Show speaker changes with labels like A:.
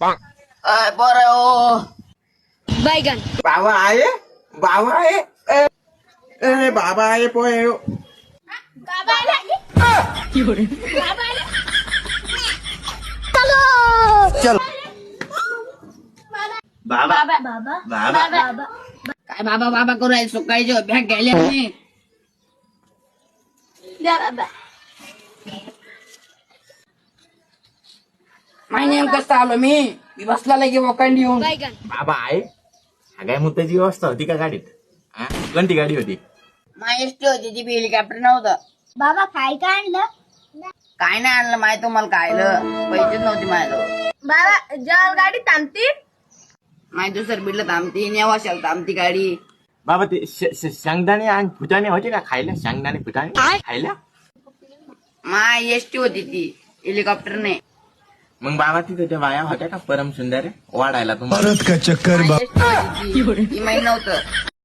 A: बरं हो.
B: बैगन
C: बाबा आहे बाबा आहे बाबा आहे पोहे चल बाबा बाबा
A: काय बाबा बाबा करू राहिले सकाळी बॅग घ्यायला मी माहिती कसं आलो मी बसला लगे वकांडी येऊन
B: बैगन
C: बाबा आहे हा काय मुद्द्याची व्यवस्था होती का गाडीत कोणती गाडी होती
A: माहिती होती ती हेलिकॉप्टर नव्हतं
B: बाबा काय काय आणलं
A: काय नाही आणलं माहिती तुम्हाला खायला पैसेच नव्हते माझ्याजवळ
B: बाबा जल गाडी थांबती
A: माहिती दुसर बिडलं थांबती नेवाशाल थांबती गाडी
C: बाबा ते शेंगदाणे आणि फुटाणे होते का खायला शेंगदाणे फुटाणे खायला
A: माय एसटी होती ती हेलिकॉप्टरने
C: मग बाबा तिथे त्या बाया होत्या का परम सुंदर वाढायला तुम्हाला
D: भारत का चक्कर
A: ती माहिती नव्हतं